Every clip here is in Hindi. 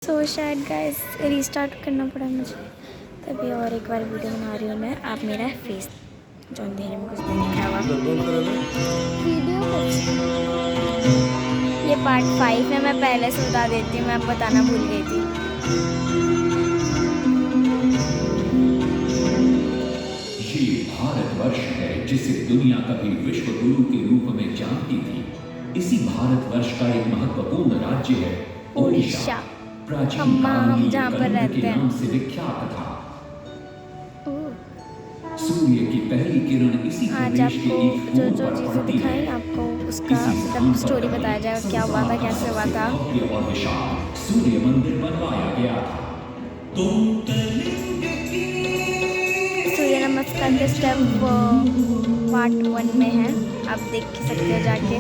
सो शायद गाइस रीस्टार्ट करना पड़ा मुझे, तभी और एक बार वीडियो बना रही हूँ मैं। आप मेरा फेस जो अंधेरे में कुछ नहीं दिखा हुआ वीडियो ये पार्ट 5 है। मैं पहले से बता देती हूँ, मैं अब बताना भूल गई थी। ये भारतवर्ष है जिसे दुनिया कभी विश्व गुरु के रूप में जानती थी। इसी भारतवर्ष का एक महत्वपूर्ण राज्य है ओडिशा। प्राचीन काल में ये कलिंग के नाम से विख्यात था। सूर्य की पहली किरण इसी प्रदेश के एक जो जो चीज़ें दिखाई आपको उसका मतलब स्टोरी बताया जाएगा, क्या हुआ था, कैसे हुआ था। और विशाल सूर्य मंदिर बनवाया गया था। सूर्य नमस्कार के स्टेप पार्ट 1 में है, आप देख सकते हो जाके।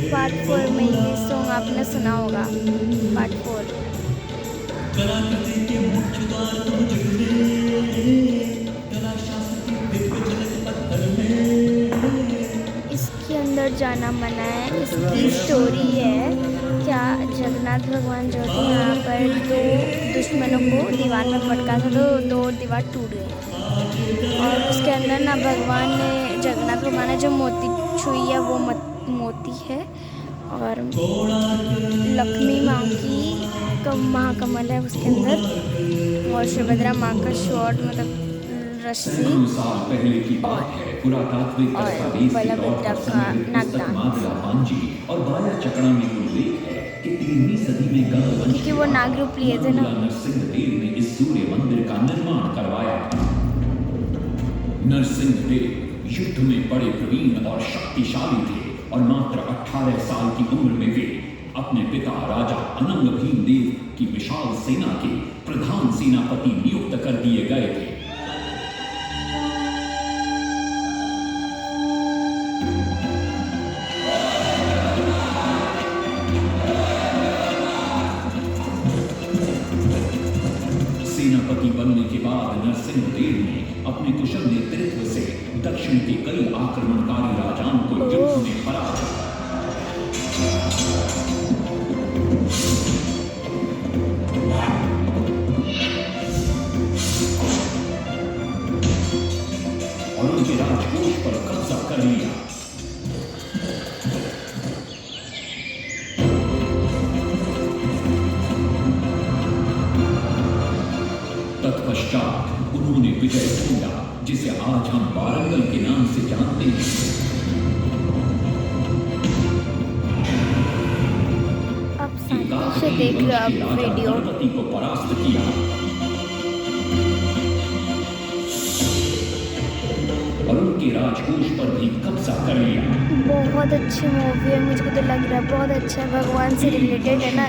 पार्ट 4 में ये सॉन्ग आपने सुना होगा। पार्ट 4 इसके अंदर जाना मना है। इसकी स्टोरी है क्या, जगन्नाथ भगवान जो थे यहाँ पर दो दुश्मनों को दीवार में पटका था, तो दो दीवार टूट गई और उसके अंदर ना भगवान ने, जगन्नाथ भगवान ने जो मोती छुई है वो मोती है और लक्ष्मी माँ की महाकमल है उसके अंदर, और सुभद्रा माँ का शॉर्ट मतलब रस्सी और बलभद्र का नागदान, क्योंकि वो नाग रूप लिए थे ना। नरसिंहदेव ने इस सूर्य मंदिर का निर्माण करवाया था। नरसिंहदेव युद्ध में बड़े प्रवीण और शक्तिशाली थे और मात्र 18 साल की उम्र में वे अपने पिता राजा अनंग भीमदेव की विशाल सेना के प्रधान सेनापति नियुक्त कर दिए गए थे। सेनापति बनने के बाद नरसिंहदेव ने अपने कुशल नेतृत्व से दक्षिण के कई आक्रमणकारी राजाओं को युद्ध में हराया। और उनके राजकोष पर कब्जा कर लिया। तत्पश्चात उन्होंने विजय ढूंढा जिसे आज हम वारंगल के नाम से जानते हैं। अब शांति से देख लो आप वीडियो। को परास्त किया और उनके राजकोष पर भी कब्जा कर लिया। बहुत अच्छी मूवी है, मुझको तो लग रहा है बहुत अच्छा है, भगवान से रिलेटेड है ना,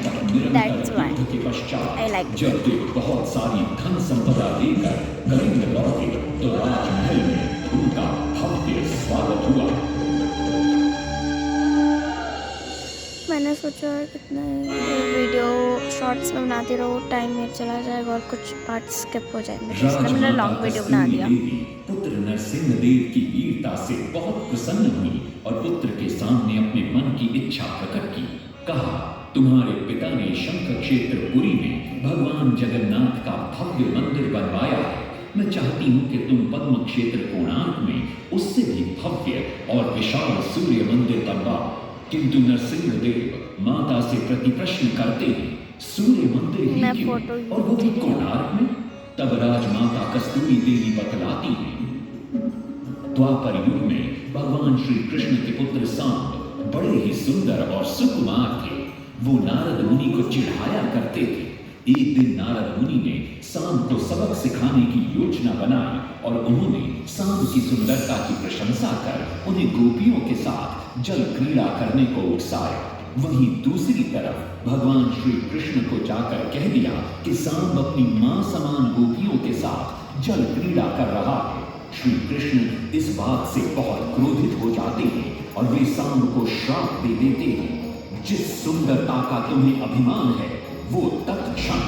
दैट्स व्हाई के पश्चात आई लाइक। जब वे बहुत सारी धन संपदा लेकर कलिंग लौटे तो राजमहल में उनका भव्य स्वागत हुआ। मैंने सोचा कितना वीडियो शॉर्ट्स में बनाती रहो, टाइम में चला जाएगा और कुछ पार्ट स्किप हो जाएंगे, इसलिए मैंने लॉन्ग वीडियो बना दिया। पुत्र नरसिंहदेव की वीरता से बहुत प्रसन्न हुई और पुत्र के सामने अपने मन की इच्छा प्रकट की। कहा, तुम्हारे पिता ने शंख क्षेत्र पुरी में भगवान जगन्नाथ का भव्य मंदिर बनवाया है। मैं चाहती हूँ कि तुम पद्म क्षेत्र कोणार्क में उससे भी भव्य और विशाल सूर्य मंदिर बनवाओ। किंतु नरसिंहदेव माता से प्रति प्रश्न करते हैं, सूर्य मंदिर ही क्यों और वो भी कोणार्क में? तब राजमाता कस्तूरी देवी बतलाती है, द्वापर युग में भगवान श्री कृष्ण के पुत्र सांब बड़े ही सुंदर और सुकुमार थे। वो नारद मुनि को चिढ़ाया करते थे। एक दिन नारद मुनि ने सांब को सबक सिखाने की योजना बनाई और उन्होंने सांब की सुंदरता की प्रशंसा कर उन्हें गोपियों के साथ जल क्रीड़ा करने को उकसाया। वहीं दूसरी तरफ भगवान श्री कृष्ण को जाकर कह दिया कि सांब अपनी मां समान गोपियों के साथ जल क्रीड़ा कर रहा है। श्री कृष्ण इस बात से बहुत क्रोधित हो जाते हैं और वे सांब को श्राप दे देते हैं, जिस सुंदरता का तुम्हें अभिमान है वो तत्क्षण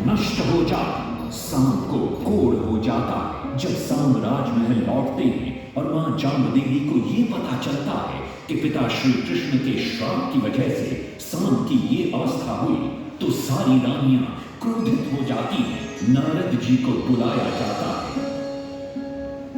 नष्ट हो जा। सांब को कोड़ हो जाता है जब सांब राजमहल लौटते हैं और मां चामुंडेश्वरी को ये पता चलता है कि पिता श्री कृष्ण के श्राप की वजह से सांब की ये अवस्था हुई, तो सारी रानियां क्रोधित हो जाती हैं। नारद जी को बुलाया जाता है।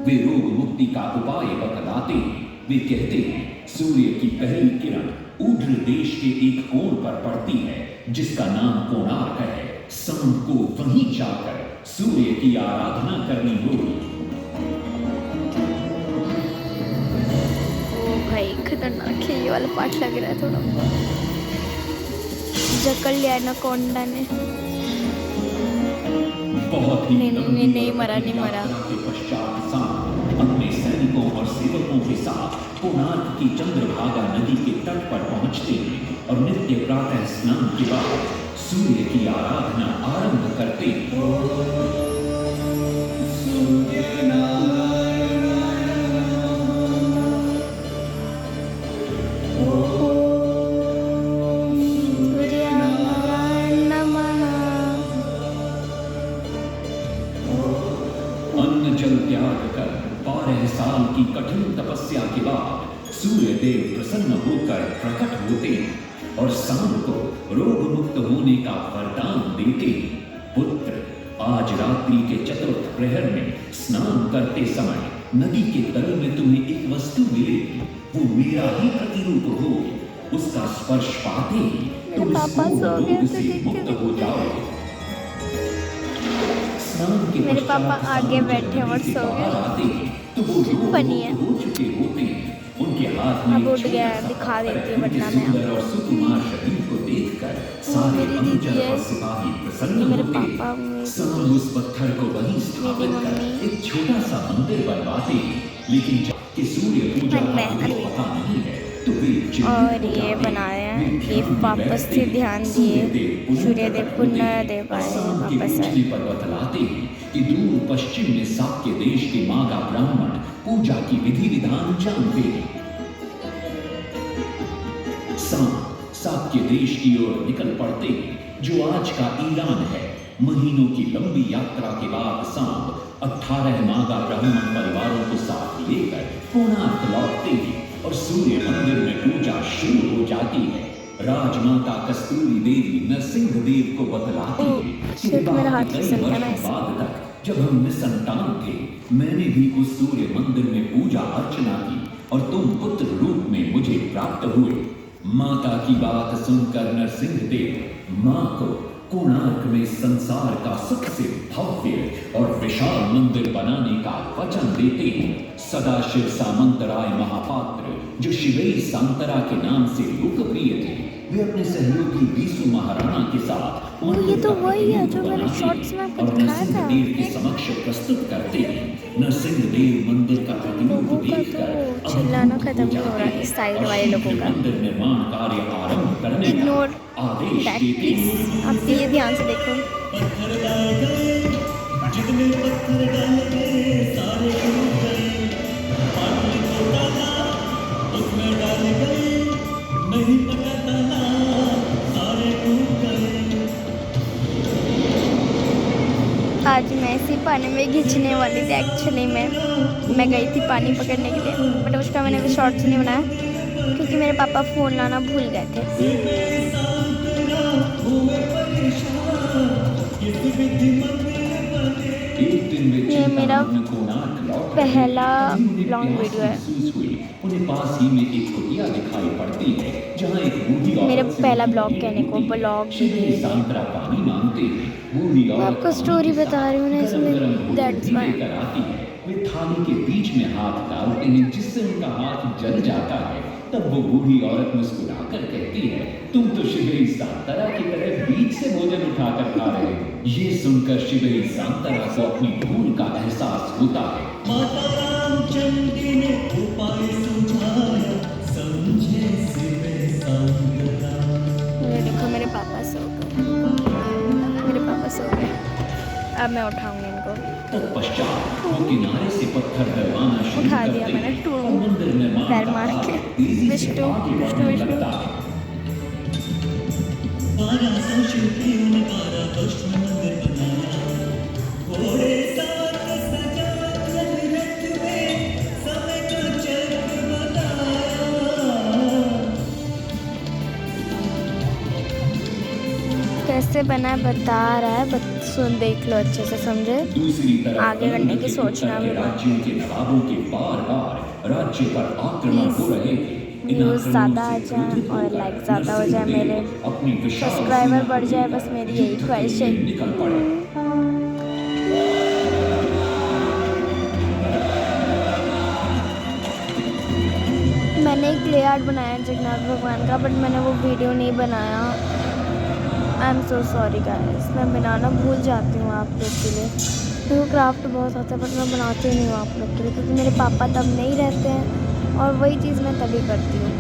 वे रोग मुक्ति का उपाय बतलाते हैं। वे कहते हैं सूर्य की पहली किरण ऊर्ध्व देश के एक कोण पर पड़ती है जिसका नाम कोणार्क है। सांब को वहीं जाकर सूर्य की आराधना करनी होगी। ओ भाई खतरनाक है, ये वाला पार्ट लग रहा है थोड़ा। जकड़ लिया एनाकोंडा ने। बहुत ही नहीं मरा के पश्चात सांब अपने सैनिकों और सेवकों के साथ कोणार्क की चंद्रभागा नदी के तट पर पहुंचते हैं और नित्य प्रातः स्नान के बाद सूर्य की आराधना आरंभ करते हैं। अन्न जल त्याग कर 12 साल की कठिन तपस्या के बाद सूर्य देव प्रसन्न होकर प्रकट होते हैं और सांब को रोग मुक्त होने का वरदान देते हैं। पुत्र, आज रात्रि के चतुर्थ प्रहर में स्नान करते समय नदी के तल में तुम्हें एक वस्तु मिलेगी। वो मेरा ही प्रतिरूप होगी। उसका स्पर्श पाते ही तुम इस रोग से मुक्त हो जाओगे। मेरे पापा आगे बैठे और सो गए। फनी है। उनके हाथ में अब उठ गया, दिखा देती है वरना मैं। और सुकुमार शरीर को देखकर सारे अनुचर और सिपाही प्रसन्न मेरे होते। पापा सांब उस पत्थर को वहीं स्थापित कर एक छोटा सा मंदिर बनवाते हैं, लेकिन जबकि सूर्य पूजा का उन्हें पता नहीं है तो वे और ये बनाया कि वापस से ध्यान दिए सूर्यदेव पुनर्देव आए वापस आए। पर बतलाते हैं कि दूर पश्चिम में साक्य देश के मागा ब्राह्मण पूजा की विधि विधान जानते हैं। सांब साक्य देश की ओर निकल पड़ते हैं जो आज का ईरान है। महीनों की लंबी यात्रा के बाद सांब 18 मागा ब्राह्मण परिवारों को साथ लेकर कोणार्क लौटते हैं और सूर्य मंदिर में पूजा शुरू हो जाती है। राजमाता कस्तूरी देवी नरसिंह देव को बतलाती है कि कई वर्ष बाद तक जब हम निसंतान थे, मैंने भी उस सूर्य मंदिर में पूजा अर्चना की और तुम पुत्र रूप में मुझे प्राप्त हुए। माता की बात सुनकर नरसिंह देव मां को कोणार्क में संसार का सबसे भव्य और विशाल मंदिर बनाने का वचन देते हैं। सदाशिव सामंतराय महापात्र, जो शिवेई सांतरा के नाम से लोकप्रिय थे, वे अपने सहयोगी बीसू महाराणा के साथ ये तो वही है जो मैंने शॉर्ट्स में आपको दिखाया था। देव के समक्ष प्रस्तुत करते हैं। नरसिंह देव मंदिर का प्रतिरूप देखकर चिल्लाना खत्म नहीं हो रहा है साइड वाले लोगों का। मंदिर निर्माण कार्य आरंभ करने इग्नोर का आदेश दैट देते प्लीज। हैं। आप ये ध्यान से देखो। जितने पत्थर डाले सारे टूट गए, पानी को डाला उसमें डाल गए, नहीं पता डाला सारे टूट गए। आज मैं इसी पानी में घिंचने वाली थी एक्चुअली मैं गई थी पानी पकड़ने के लिए, बट उसका मैंने भी शॉर्ट्स नहीं बनाया क्योंकि मेरे पापा फ़ोन लाना भूल गए थे। ये मेरा पहला लॉन्ग वीडियो है। उन्हें पास ही में एक कुटिया दिखाई पड़ती है जहां एक बूढ़ी औरत मेरा से पहला ब्लॉग कहने को ब्लॉग शिवेई सांतरा पानी मांगते हैं। बूढ़ी औरत आपको स्टोरी बता रही हूँ ना इसमें, दैट्स व्हाई। लेकर आती है। वे थाली के बीच में हाथ डालते हैं जिससे उनका हाथ जल जाता है। तब वो बूढ़ी औरत मुस्कुराकर कहती है, तुम तो शिवेई सांतरा की तरह बीच से भोजन उठाकर खा रहे हो। ये सुनकर शिवेई सांतरा को अपनी भूल का एहसास होता है। माता रामचंद्री ने उपाय सुझाया, समझे शिवेई सांतरा। ये देखो मेरे पापा सो गए। अब मैं उठाऊंगी इनको। तत्पश्चात वो किनारे से पत्थर डलवाना शुरू उठा करते दिया मैंने, हैं टू और मंदिर निर्माण पैर का मार के। कार्य तेजी से विष्णु, आगे विष्णु, बढ़ने विष्णु। लगता है। 1200 शिल्पियों ने 12 वर्ष में मंदिर बनाया, घोड़े साथ सजा रथ में समय का चक्र बनाया। कैसे बना है बता रहा है, सुन देख लो अच्छे से समझे। दूसरी तरफ आगे बढ़ने की के सोचना उत्तर के भी मत। राज्यों के नवाबों के बार बार राज्य पर आक्रमण हो रहे थे। इन व्यूज़ आक्रमणों ज़्यादा आ से जाए क्रोधित और होकर लाइक ज़्यादा हो जाए, नरसिंहदेव मेरे अपनी विशाल सब्सक्राइबर सेना को बढ़ जाए, लेकर बस मेरी यही युद्ध के ख्वाहिश लिए है। निकल पड़े। मैंने एक क्ले आर्ट बनाया है जगन्नाथ भगवान का, बट मैंने वो वीडियो नहीं बनाया। I am so sorry guys, मैं बनाना भूल जाती हूँ आप लोग के लिए। मेरे को क्राफ्ट बहुत आता है बट मैं बनाती नहीं हूँ आप लोग के लिए, क्योंकि मेरे पापा तब नहीं रहते हैं और वही चीज़ मैं तभी करती हूँ।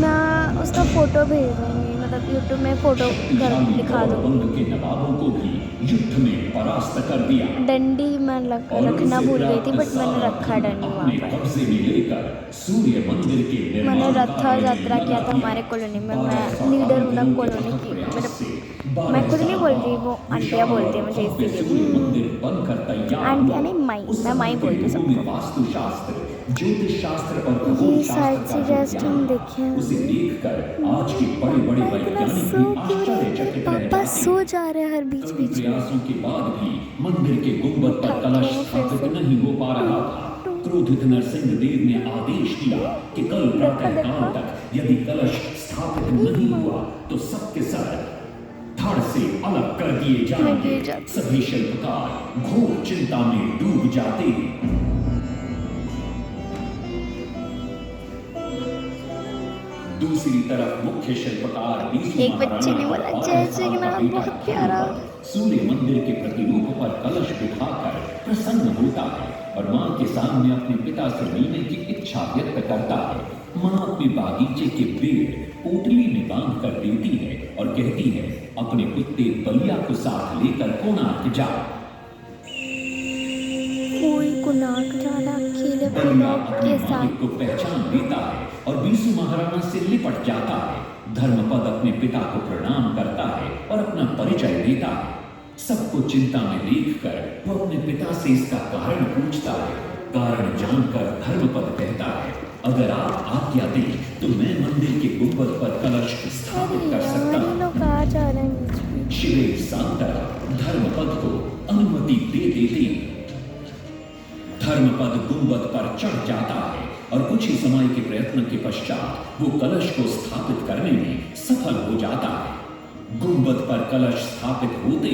मैं उसका फ़ोटो भेज दूँगी, मतलब यूट्यूब में फ़ोटो कर दिखा दूँगी। गौरवंद के नवाबों को भी युद्ध में परास्त कर दिया। डंडी मैं रखना भूल गई थी, बट मैंने रखा डंडी वहाँ अपने पर। कब्जे में लेकर सूर्य मंदिर के निर्माण मैंने रथ कार्य में यात्रा किया लगा था दिया। हमारे कॉलोनी में। 1200 मैं लीडर हूँ ना दिनों के कॉलोनी अथक की, प्रयास से मतलब मैं खुद नहीं बोल रही, वो आंटियाँ बोलती है मुझे भव्य इसीलिए। सूर्य मंदिर बनकर तैयार आंटियाँ हुआ। नहीं, माई, उस मैं माई समय के बोलती हूँ लोगों में सबको। वास्तुशास्त्र, ज्योतिष शास्त्र और ये खगोल साइड शास्त्र से का जो जस्ट ज्ञान हम था, देखे हैं। उसे देखकर आज के बड़े बड़े वैज्ञानिक भी आश्चर्यचकित रह पापा जाते सो हैं। जा रहे हैं हर बीच कई बीच में। प्रयासों के बाद भी मंदिर के गुंबद पर कलश स्थापित नहीं हो पा रहा था। क्रोधित नरसिंह देव ने आदेश दिया कि कल प्रातःकाल तक यदि कलश स्थापित नहीं हुआ तो सबके सर धड़ से अलग कर दिए जाएंगे। सभी शिल्पकार घोर चिंता में डूब जाते हैं। दूसरी तरफ मुख्य शिल्पकार बीसू एक बच्चे ने महाराणा बोला, और जय साल का जगन्नाथ, बेटा बहुत प्यारा। धर्मपद सूर्य मंदिर के प्रतिरूप पर कलश बिठाकर प्रसन्न होता है और मां के सामने अपने पिता से मिलने की इच्छा व्यक्त करता है। मां अपने बागीचे के पेड़ पोटली में बांध कर देती है और कहती है, अपने कुत्ते बलिया को साथ लेकर कोणार्क जा। कोई कोणार्क जाना अकेले बलिया पिनॉक अपने के मालिक साथ। को पहचान लेता है और बीसू महाराणा से लिपट जाता है। धर्मपद अपने पिता को प्रणाम करता है और अपना परिचय देता है। सबको चिंता में देखकर वो अपने पिता से इसका कारण पूछता है। कारण जानकर धर्मपद कहता है, अगर आप आज्ञा दें तो मैं मंदिर के गुंबद पर कलश स्थापित कर सकता ये हूँ। लोग कहाँ जा रहे हैं बीच में? शिवे सांतरा धर्मपद को अनुमति दे देते हैं। धर्मपद गुंबद पर चढ़ जाता है और कुछ ही समय के प्रयत्न के पश्चात वो कलश को स्थापित करने में सफल हो जाता है। गुंबद पर कलश स्थापित होते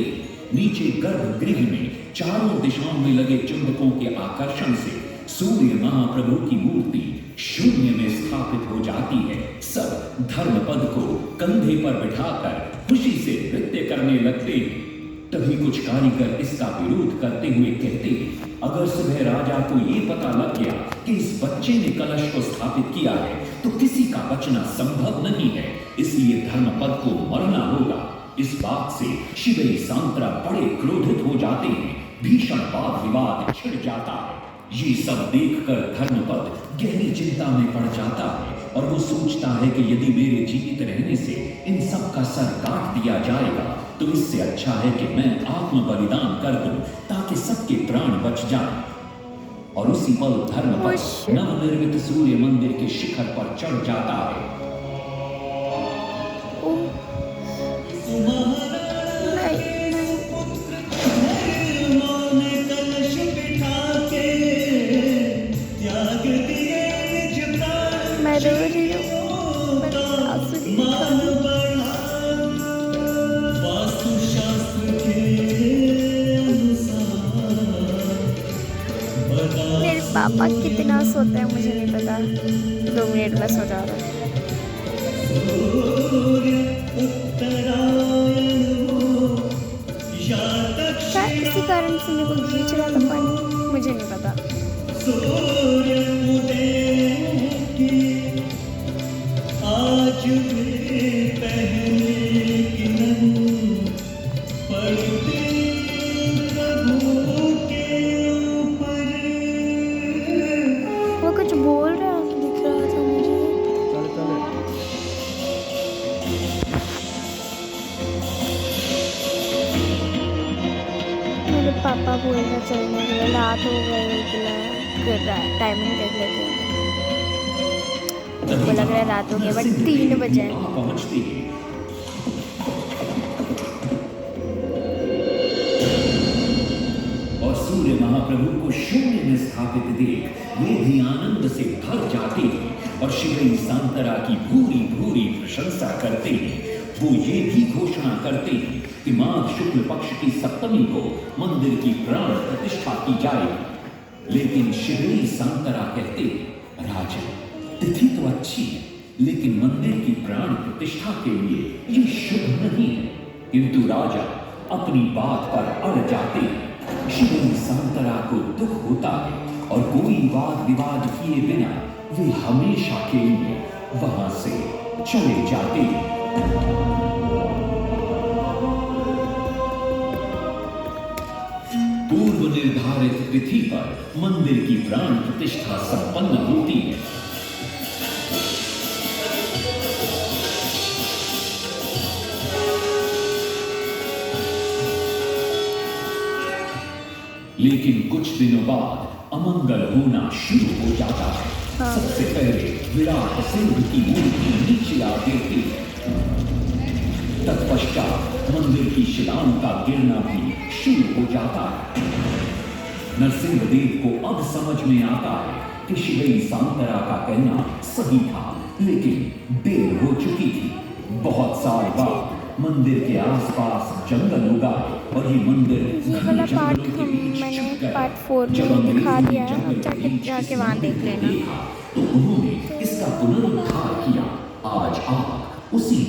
नीचे गर्भगृह में चारों दिशाओं में लगे चुंबकों के आकर्षण से सूर्य महाप्रभु की मूर्ति शून्य में स्थापित हो जाती है। सब धर्मपद को कंधे पर बिठाकर खुशी से नृत्य करने लगते हैं। तभी कुछ कारीगर इसका विरोध करते हुए कहते हैं, अगर सुबह राजा को ये पता लग गया कि इस बच्चे ने कलश को स्थापित किया है तो किसी का बचना संभव नहीं है, इसलिए धर्मपद को मरना होगा। इस बात से शिवे सांतरा बड़े क्रोधित हो जाते हैं। भीषण वाद विवाद छिड़ जाता है। ये सब देखकर धर्मपद गहरी चिंता में पड़ जाता है और वो सोचता है कि यदि मेरे जीवित रहने से इन सब का सर काट दिया जाएगा तो इससे अच्छा है कि मैं आत्म बलिदान कर दूं ताकि सबके प्राण बच जाएं। और उसी पल धर्मपद नवनिर्मित सूर्य मंदिर के शिखर पर चढ़ जाता है। ने कलश बिठा के त्याग दिए निज प्राण। मैं रो रही हूँ, मैं आंसू नहीं मान निकाल- बढ़ा वास्तुशास्त्र के अनुसार बना। मेरे पापा कितना सोते हैं मुझे नहीं पता, 2 मिनट में सो जा रहा है। सूर्य उत्तरायण हो या दक्षिण। शायद इसी कारण से मेरे को खींच रहा था पानी, मुझे नहीं पता। सूर्य उदय की आज भी पहले किरण पड़ती प्रभु के ऊपर। वो कुछ बोल रहा है, दिख रहा था मुझे। देखने के लिए। रात हो गई टाइमिंग देख लेते हैं। हमको लग रहा है रात हो गई बट 3 बजे हैं। पहुंचती है और सूर्य महाप्रभु को शून्य में स्थापित देख वे भी आनंद से भर जाते हैं और शिवई सांतरा की पूरी पूरी प्रशंसा करते हैं। वो ये भी घोषणा करते हैं कि माघ शुक्ल पक्ष की सप्तमी को मंदिर की प्राण प्रतिष्ठा की जाएगी। लेकिन शिवई सांतरा कहते हैं, राजन तिथि तो अच्छी है लेकिन मंदिर की प्राण प्रतिष्ठा के लिए ये शुभ नहीं है। किंतु राजा अपनी बात पर अड़ जाते हैं। शिवई सांतरा को दुख होता है और कोई वाद विवाद किए बिना वे हमेशा के लिए वहां से चले जाते हैं। पूर्व निर्धारित तिथि पर मंदिर की प्राण प्रतिष्ठा संपन्न होती है। लेकिन कुछ दिनों बाद अमंगल होना शुरू हो जाता है। सबसे पहले विराट सिंह की मूर्ति नीचे आ गिरती है। तत्पश्चात मंदिर की शिलाओं का गिरना भी शुरू हो जाता है। नरसिंह देव को अब समझ में आता है कि शिवई सांतरा का कहना सही था, लेकिन देर हो चुकी थी। बहुत साल बाद मंदिर के आसपास जंगल उगा और ये मंदिर ये वाला पार्ट मैंने पार्ट 4 में दिखा दिया है। अब जाके वहाँ देख लेना। तो उन्होंने इसका पुनरुद्धार किया। आज आप उसी